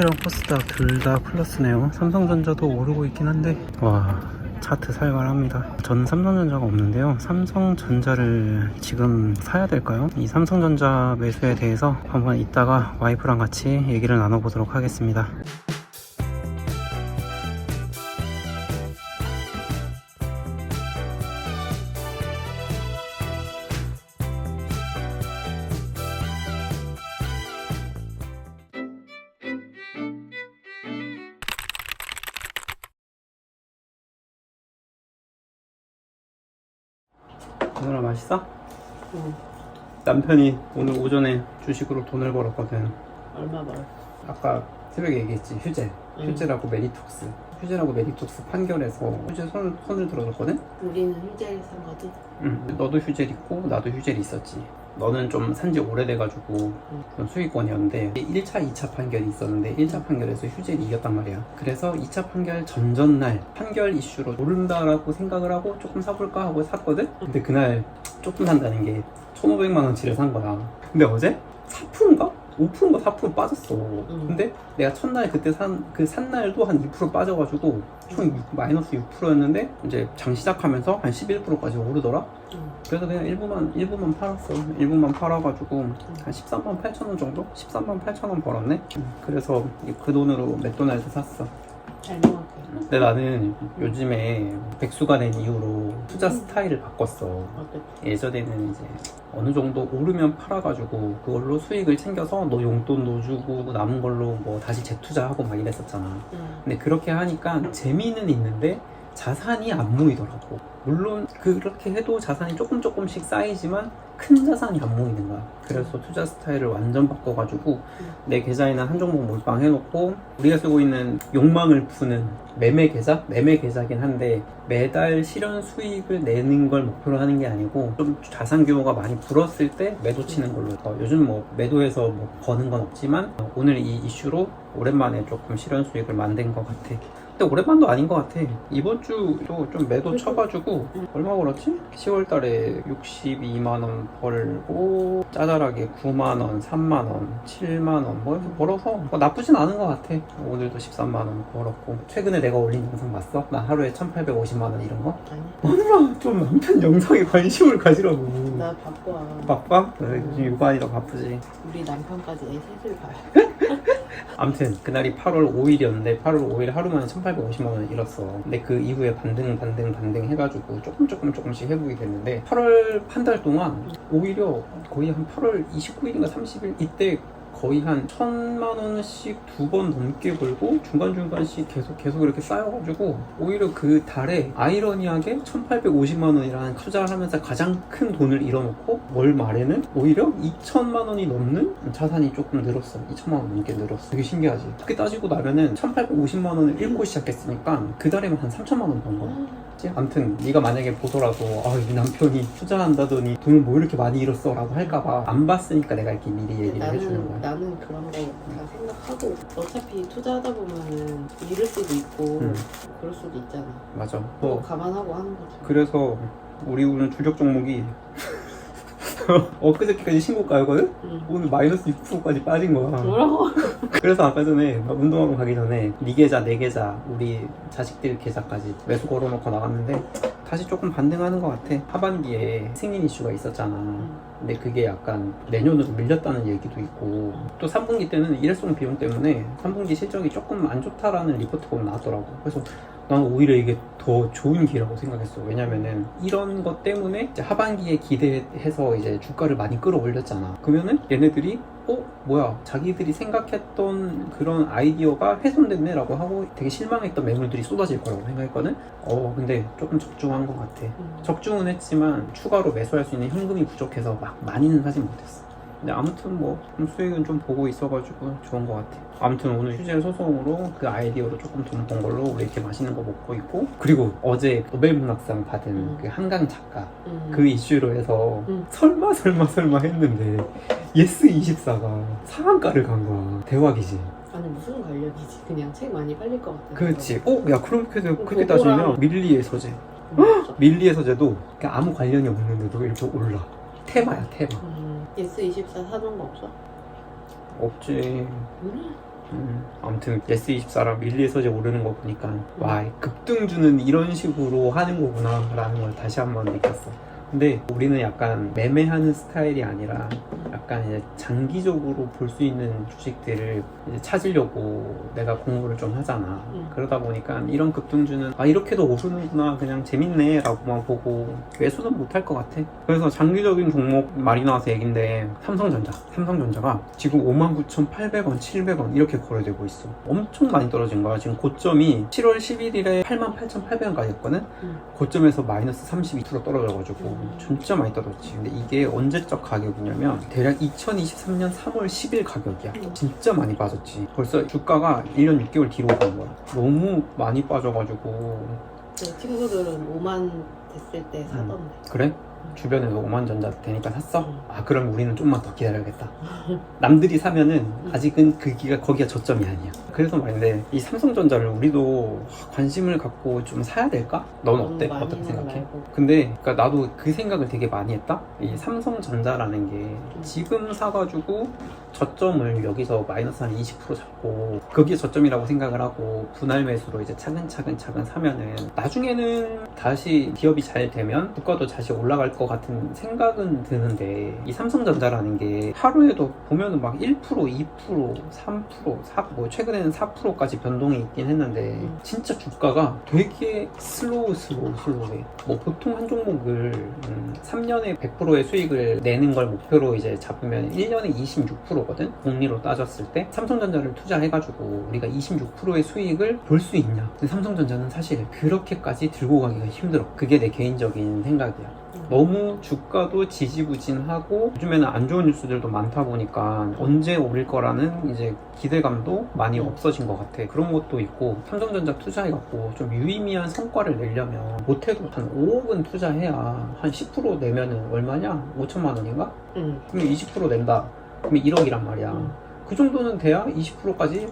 SK랑 코스닥 둘 다 플러스네요. 삼성전자도 오르고 있긴 한데 와, 차트 살벌합니다. 저는 삼성전자가 없는데요. 삼성전자를 지금 사야 될까요? 이 삼성전자 매수에 대해서 한번 이따가 와이프랑 같이 얘기를 나눠보도록 하겠습니다. 오늘은 맛있어? 응. 남편이 오늘 오전에 주식으로 돈을 벌었거든. 얼마 벌었어? 아까 새벽에 얘기했지. 휴재. 응. 휴재라고 메디톡스. 휴재라고 메디톡스 판결에서 휴재 손을 들어줬거든? 우리는 휴재를 산 거지? 응. 너도 휴젤 있고 나도 휴젤 있었지. 너는 좀 산지 오래돼가지고 좀 수익권이었는데 1차, 2차 판결이 있었는데 1차 판결에서 휴젤이 이겼단 말이야. 그래서 2차 판결 전전날 판결 이슈로 오른다라고 생각을 하고 조금 사볼까 하고 샀거든? 근데 그날 조금 산다는 게 1,500만 원치를 산 거야. 근데 어제 4%인가? 5%인가 4% 빠졌어. 근데 내가 첫날 그때 산 날도 한 2% 빠져가지고 총 마이너스 6%였는데 이제 장 시작하면서 한 11%까지 오르더라. 그래서 그냥 일부만 팔았어. 일부만 팔아가지고 한 13만 8천 원 정도? 13만 8천 원 벌었네. 그래서 그 돈으로 맥도날드 샀어. 잘 먹었게. 근데 나는 요즘에 백수가 된 이후로 투자 스타일을 바꿨어. 어때? 예전에는 이제 어느 정도 오르면 팔아가지고 그걸로 수익을 챙겨서 너 용돈도 주고 남은 걸로 뭐 다시 재투자하고 막 이랬었잖아. 근데 그렇게 하니까 재미는 있는데 자산이 안 모이더라고. 물론 그렇게 해도 자산이 조금씩 쌓이지만 큰 자산이 안 모이는 거야. 그래서 투자 스타일을 완전 바꿔가지고 내 계좌에는 한 종목 몰빵해놓고 우리가 쓰고 있는 욕망을 푸는 매매 계좌긴 한데 매달 실현 수익을 내는 걸 목표로 하는 게 아니고 좀 자산 규모가 많이 불었을 때 매도 치는 걸로. 요즘 뭐 매도해서 뭐 버는 건 없지만 오늘 이 이슈로 오랜만에 조금 실현 수익을 만든 것 같아. 근데 오랜만도 아닌 것 같아. 이번 주도 좀 매도 쳐가지고 얼마 벌었지? 10월 달에 62만원 벌고 짜잘하게 9만원, 3만원, 7만원 뭐 이렇게 벌어서 뭐 나쁘진 않은 것 같아. 오늘도 13만원 벌었고. 최근에 내가 올린 영상 봤어? 나 하루에 1850만원 이런 거? 아니. 마누라 좀 남편 영상에 관심을 가지라고. 나 바빠. 바빠? 요즘 육아하니까 바쁘지. 우리 남편까지 애 셋을 봐요. 아무튼 그날이 8월 5일이었는데 8월 5일 하루만에 1850만 원을 잃었어. 근데 그 이후에 반등 해가지고 조금씩 회복이 됐는데 8월 한 달 동안 오히려 거의 한 8월 29일인가 30일 이때 거의 한 1,000만 원씩 2번 넘게 벌고 중간씩 계속 이렇게 쌓여가지고 오히려 그 달에 아이러니하게 1,850만 원이라는 투자를 하면서 가장 큰 돈을 잃어놓고 월 말에는 오히려 2,000만 원이 넘는 자산이 조금 늘었어. 2,000만 원 넘게 늘었어. 되게 신기하지. 그렇게 따지고 나면은 1,850만 원을 잃고 시작했으니까 그 달에만 한 3,000만 원 번 거야. 아무튼 네가 만약에 보더라도 이 남편이 투자한다더니 돈을 뭐 이렇게 많이 잃었어 라고 할까봐 안 봤으니까 내가 이렇게 미리 얘기를 해주는 거야. 나는 그런 거 다 생각하고 어차피 투자하다 보면은 잃을 수도 있고 그럴 수도 있잖아. 맞아. 그거 감안하고 하는 거지. 그래서 우리 오늘 주력 종목이 엊그저께까지 신고가였거든? 오늘 마이너스 6%까지 빠진 거야. 뭐라고? 그래서 아까 전에 운동하러 가기 전에 네 계좌, 내 계좌, 우리 자식들 계좌까지 매수 걸어놓고 나갔는데 다시 조금 반등하는 것 같아. 하반기에 승인 이슈가 있었잖아. 근데 그게 약간 내년으로 밀렸다는 얘기도 있고 또 3분기 때는 일회성 비용 때문에 3분기 실적이 조금 안 좋다라는 리포트가 나왔더라고. 그래서 나는 오히려 이게 더 좋은 기회라고 생각했어. 왜냐면은 이런 것 때문에 이제 하반기에 기대해서 이제 주가를 많이 끌어올렸잖아. 그러면은 얘네들이 뭐야, 자기들이 생각했던 그런 아이디어가 훼손됐네 라고 하고 되게 실망했던 매물들이 쏟아질 거라고 생각했거든. 근데 조금 적중한 것 같아. 적중은 했지만 추가로 매수할 수 있는 현금이 부족해서 막 많이는 사진 못했어. 근데 아무튼 뭐 수익은 좀 보고 있어가지고 좋은 것 같아. 아무튼 오늘 휴재 소송으로 그 아이디어로 조금 돈 번 걸로 우리 이렇게 맛있는 거 먹고 있고, 그리고 어제 노벨문학상 받은 그 한강 작가 그 이슈로 해서 설마 했는데 예스24가 상한가를 간 거야. 대박이지. 아니 무슨 관련이지? 그냥 책 많이 팔릴 것 같아. 그렇지. 야 그렇게 따지면 밀리의 서재. 밀리의 서재도 그냥 아무 관련이 없는데도 이렇게 올라. 테마야, 테마. 예스24 사는 거 없어? 없지. 아무튼 아무튼 S24랑 밀리에서제 오르는 거 보니까 와, 급등주는 이런 식으로 하는 거구나 라는 걸 다시 한번 느꼈어. 근데 우리는 약간 매매하는 스타일이 아니라 약간 이제 장기적으로 볼 수 있는 주식들을 이제 찾으려고 내가 공부를 좀 하잖아. 그러다 보니까 이런 급등주는 아, 이렇게도 오르는구나, 그냥 재밌네 라고만 보고 매수는 못할 것 같아. 그래서 장기적인 종목 말이 나와서 얘긴데, 삼성전자가 지금 59,800원 700원 이렇게 거래되고 있어. 엄청 많이 떨어진 거야. 지금 고점이 7월 11일에 88,800원까지 했거든. 고점에서 마이너스 32% 떨어져가지고 진짜 많이 떨어졌지. 근데 이게 언제적 가격이냐면 대략 2023년 3월 10일 가격이야. 진짜 많이 빠졌지. 벌써 주가가 1년 6개월 뒤로 간 거야. 너무 많이 빠져가지고. 제 친구들은 5만 됐을 때 사던데. 그래? 주변에서 5만 전자 되니까 샀어? 아, 그럼 우리는 좀만 더 기다려야겠다. 남들이 사면은 아직은 거기가 저점이 아니야. 그래서 말인데 이 삼성전자를 우리도 관심을 갖고 좀 사야 될까? 넌 어때? 어떻게 생각해? 말고. 근데 그러니까 나도 그 생각을 되게 많이 했다. 이 삼성전자라는 게 지금 사가지고 저점을 여기서 마이너스 한 20% 잡고 그게 저점이라고 생각을 하고 분할 매수로 이제 차근차근 사면은 나중에는 다시 기업이 잘 되면 주가도 다시 올라갈 것 같은 생각은 드는데, 이 삼성전자라는 게 하루에도 보면은 막 1%, 2%, 3%, 뭐 최근에는 4%까지 변동이 있긴 했는데 진짜 주가가 되게 슬로우해. 뭐 보통 한 종목을 3년에 100%의 수익을 내는 걸 목표로 이제 잡으면 1년에 26%거든. 복리로 따졌을 때 삼성전자를 투자해가지고 우리가 26%의 수익을 볼 수 있냐? 근데 삼성전자는 사실 그렇게까지 들고 가기가 힘들어. 그게 내 개인적인 생각이야. 너무 주가도 지지부진하고 요즘에는 안 좋은 뉴스들도 많다 보니까 언제 오를 거라는 이제 기대감도 많이 없어진 것 같아. 그런 것도 있고, 삼성전자 투자해갖고 좀 유의미한 성과를 내려면 못해도 한 5억은 투자해야 한 10% 내면은 얼마냐? 5천만 원인가? 그러면 20% 낸다. 그러면 1억이란 말이야. 그 정도는 돼야 20%까지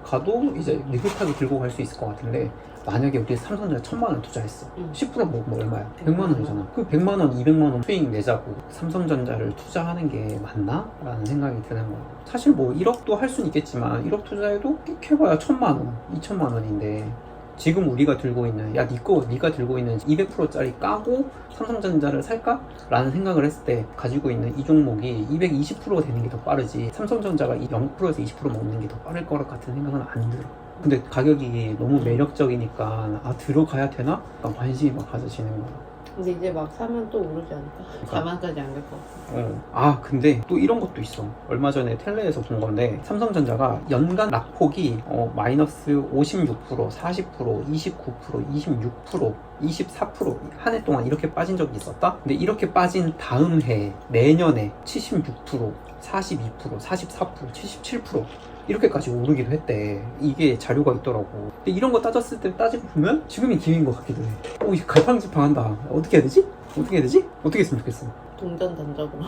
가도 이제 느긋하게 들고 갈 수 있을 것 같은데, 만약에 우리 삼성전자 1,000만 원 투자했어. 10% 뭐 얼마야? 100만 원이잖아. 그 100만 원, 200만 원 수익 내자고 삼성전자를 투자하는 게 맞나? 라는 생각이 드는 거야. 사실 뭐 1억도 할 수는 있겠지만 1억 투자해도 쭉 해봐야 1,000만 원, 2,000만 원인데, 지금 우리가 들고 있는, 야, 네가 들고 있는 200%짜리 까고 삼성전자를 살까? 라는 생각을 했을 때 가지고 있는 이 종목이 220% 되는 게 더 빠르지, 삼성전자가 0%에서 20% 먹는 게 더 빠를 것 같은 생각은 안 들어. 근데 가격이 너무 매력적이니까 아, 들어가야 되나? 약간 관심이 막 가져지는 거야. 근데 이제 막 사면 또 오르지 않을까? 4만까지 안 갈 것 같아. 아, 근데 또 이런 것도 있어. 얼마 전에 텔레에서 본 건데, 삼성전자가 연간 낙폭이 마이너스 56%, 40%, 29%, 26%, 24% 한 해 동안 이렇게 빠진 적이 있었다? 근데 이렇게 빠진 다음 해, 내년에 76%, 42%, 44%, 77% 이렇게까지 오르기도 했대. 이게 자료가 있더라고. 근데 이런 거 따지고 보면 지금이 기회인 것 같기도 해. 이게 갈팡질팡한다. 어떻게 해야 되지? 어떻게 했으면 좋겠어. 동전 던져고.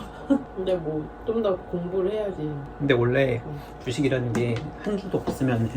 근데 뭐 좀 더 공부를 해야지. 근데 원래 주식이라는 게 한 주도 없으면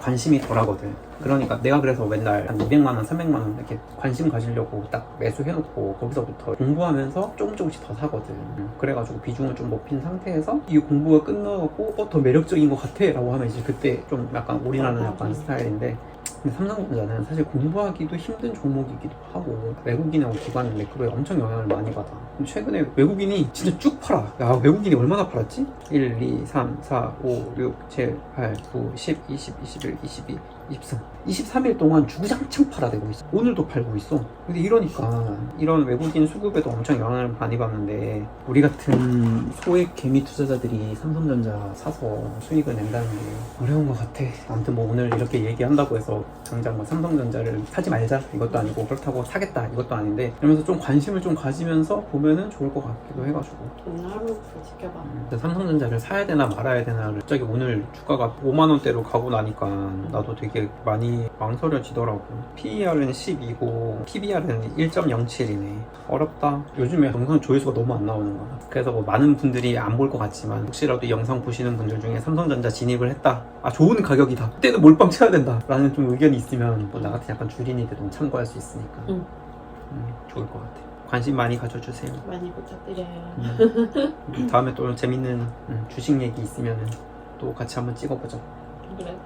관심이 덜하거든. 그러니까 내가 그래서 맨날 한 200만 원, 300만 원 이렇게 관심 가지려고 딱 매수해놓고 거기서부터 공부하면서 조금씩 더 사거든. 그래가지고 비중을 좀 높인 상태에서 이 공부가 끝나고 더 매력적인 것 같아 라고 하면 이제 그때 좀 약간 올인하는 약간 스타일인데, 근데 삼성전자는 사실 공부하기도 힘든 종목이기도 하고 외국인하고 기관 매크로에 엄청 영향을 많이 받아. 최근에 외국인이 진짜 쭉 팔아. 야, 외국인이 얼마나 팔았지? 1, 2, 3, 4, 5, 6, 7, 8, 9, 10, 20, 21, 22, 23 23일 동안 주구장창 팔아대고 있어. 오늘도 팔고 있어. 근데 이러니까 이런 외국인 수급에도 엄청 영향을 많이 받는데, 우리 같은 소액 개미 투자자들이 삼성전자 사서 수익을 낸다는 게 어려운 것 같아. 아무튼 뭐 오늘 이렇게 얘기한다고 해서 당장 뭐 삼성전자를 사지 말자 이것도 아니고, 그렇다고 사겠다 이것도 아닌데, 이러면서 좀 관심을 좀 가지면서 보면은 좋을 것 같기도 해가지고 오늘 하루부터 지켜봐. 삼성전자를 사야 되나 말아야 되나, 갑자기 오늘 주가가 5만 원대로 가고 나니까 나도 되게 많이 망설여지더라고. PER은 12고 PBR은 1.07이네. 어렵다. 요즘에 영상 조회수가 너무 안 나오는 거야. 그래서 뭐 많은 분들이 안 볼 것 같지만, 혹시라도 이 영상 보시는 분들 중에 삼성전자 진입을 했다, 아 좋은 가격이다, 그때는 몰빵 쳐야 된다 라는 좀 의견이 있으면 뭐 나 같은 약간 주린이들은 참고할 수 있으니까 좋을 것 같아. 관심 많이 가져주세요. 많이 부탁드려요. 다음에 또 재밌는 주식 얘기 있으면 또 같이 한번 찍어보자. 그래.